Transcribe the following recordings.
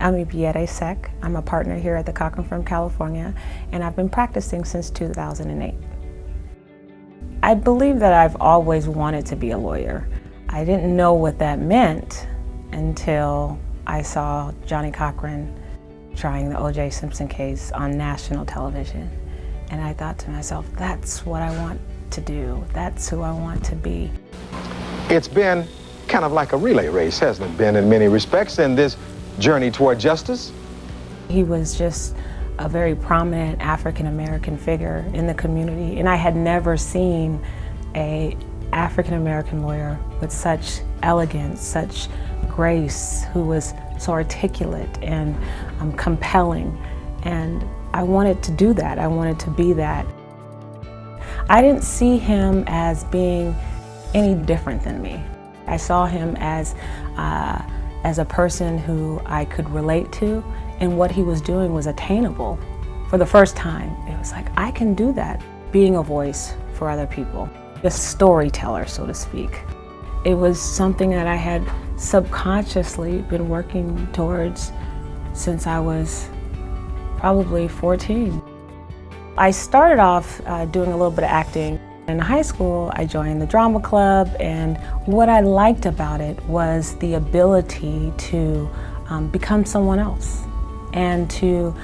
I'm Ibiere Seck. I'm a partner here at the Cochran Firm, California, and I've been practicing since 2008. I believe that I've always wanted to be a lawyer. I didn't know what that meant until I saw Johnnie Cochran trying the O.J. Simpson case on national television. And I thought to myself, that's what I want to do. That's who I want to be. It's been kind of like a relay race, hasn't it been, in many respects, in this journey toward justice? He was just a very prominent African-American figure in the community, and I had never seen an African-American lawyer with such elegance, such grace, who was so articulate and compelling. And I wanted to do that. I wanted to be that. I didn't see him as being any different than me. I saw him as a person who I could relate to, and what he was doing was attainable. For the first time, it was like, I can do that, being a voice for other people, a storyteller, so to speak. It was something that I had subconsciously been working towards since I was probably 14. I started off doing a little bit of acting. In high school, I joined the drama club, and what I liked about it was the ability to become someone else and to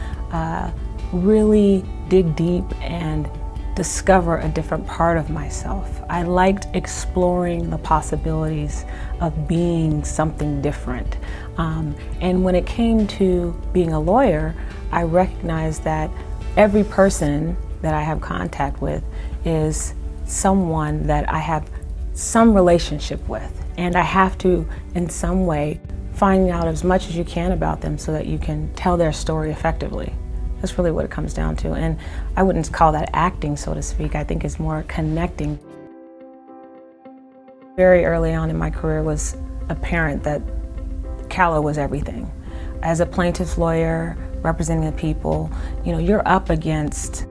really dig deep and discover a different part of myself. I liked exploring the possibilities of being something different. And when it came to being a lawyer, I recognized that every person that I have contact with is someone that I have some relationship with, and I have to, in some way, find out as much as you can about them so that you can tell their story effectively. That's really what it comes down to, and I wouldn't call that acting, so to speak. I think it's more connecting. Very early on in my career, it was apparent that CALA was everything. As a plaintiff's lawyer representing the people, you're up against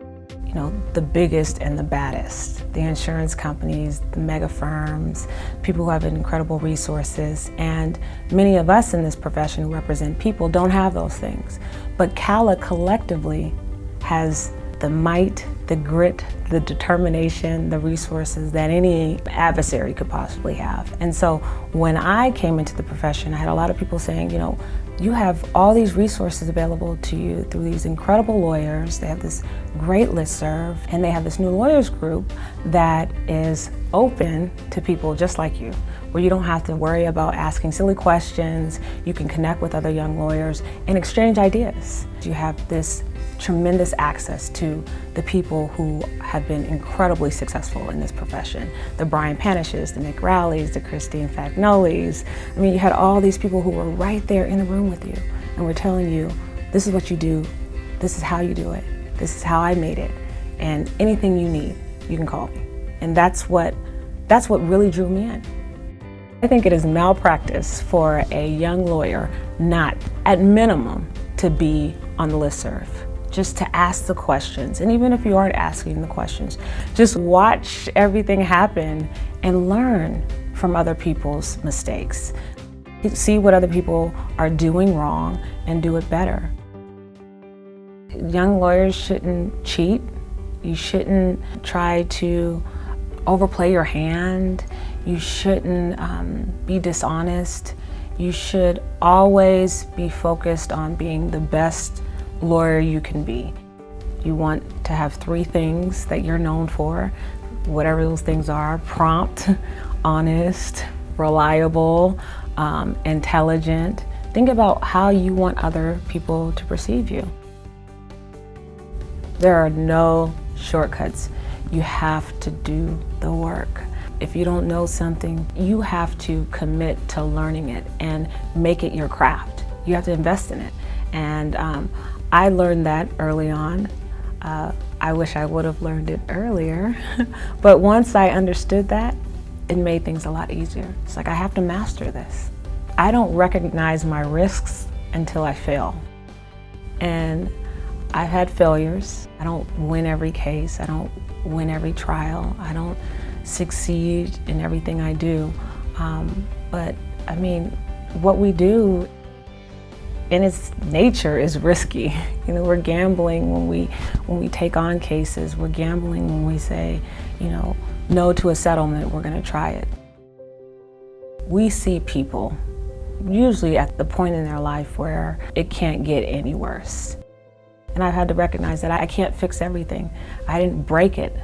the biggest and the baddest, the insurance companies, the mega firms, people who have incredible resources, and many of us in this profession who represent people don't have those things. But CALA collectively has the might, the grit, the determination, the resources that any adversary could possibly have. And so when I came into the profession, I had a lot of people saying, you have all these resources available to you through these incredible lawyers. They have this great listserv, and they have this new lawyers group that is open to people just like you, where you don't have to worry about asking silly questions. You can connect with other young lawyers and exchange ideas. You have this tremendous access to the people who have been incredibly successful in this profession. The Brian Panishes, the Nick Rowleys, the Christine Fagnolis. I mean, you had all these people who were right there in the room with you and were telling you, this is what you do, this is how you do it, this is how I made it, and anything you need, you can call me. And that's what really drew me in. I think it is malpractice for a young lawyer not, at minimum, to be on the listserv. Just to ask the questions, and even if you aren't asking the questions, just watch everything happen and learn from other people's mistakes. See what other people are doing wrong and do it better. Young lawyers shouldn't cheat. You shouldn't try to overplay your hand. You shouldn't be dishonest. You should always be focused on being the best lawyer you can be. You want to have 3 things that you're known for, whatever those things are: prompt, honest, reliable, intelligent. Think about how you want other people to perceive you. There are no shortcuts. You have to do the work. If you don't know something, you have to commit to learning it and make it your craft. You have to invest in it. And I learned that early on. I wish I would have learned it earlier. But once I understood that, it made things a lot easier. It's like, I have to master this. I don't recognize my risks until I fail. And I've had failures. I don't win every case. I don't win every trial. I don't succeed in everything I do. But I mean, what we do in its nature is risky. You know, we're gambling when we take on cases. We're gambling when we say, you know, no to a settlement, we're gonna try it. We see people usually at the point in their life where it can't get any worse. And I've had to recognize that I can't fix everything. I didn't break it.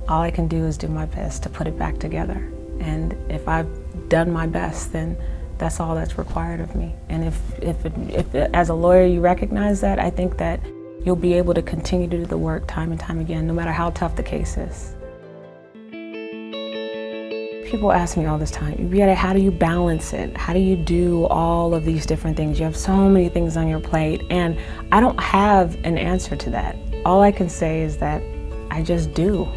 All I can do is do my best to put it back together. And if I've done my best, then that's all that's required of me. And if as a lawyer you recognize that, I think that you'll be able to continue to do the work time and time again, no matter how tough the case is. People ask me all this time, Ibiere, how do you balance it? How do you do all of these different things? You have so many things on your plate, and I don't have an answer to that. All I can say is that I just do.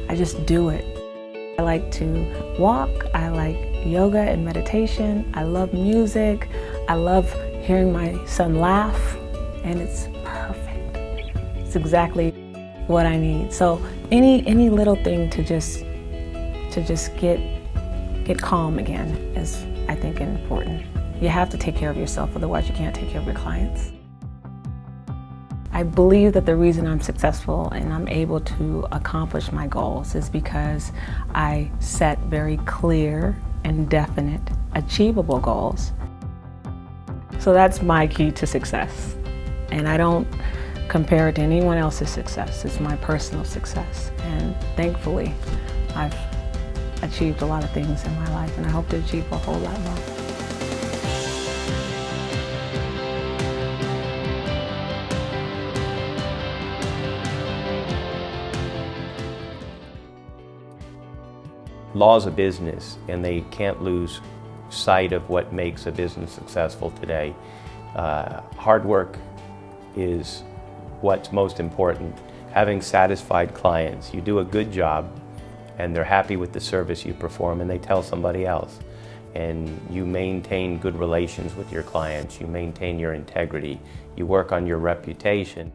I just do it. I like to walk, I like yoga and meditation, I love music, I love hearing my son laugh, and it's perfect. It's exactly what I need. So any little thing to just get calm again is, I think, important. You have to take care of yourself, otherwise you can't take care of your clients. I believe that the reason I'm successful and I'm able to accomplish my goals is because I set very clear and definite, achievable goals. So that's my key to success. And I don't compare it to anyone else's success. It's my personal success. And thankfully, I've achieved a lot of things in my life, and I hope to achieve a whole lot more. Law's a business, and they can't lose sight of what makes a business successful today. Hard work is what's most important. Having satisfied clients, you do a good job, and they're happy with the service you perform, and they tell somebody else. And you maintain good relations with your clients, you maintain your integrity, you work on your reputation.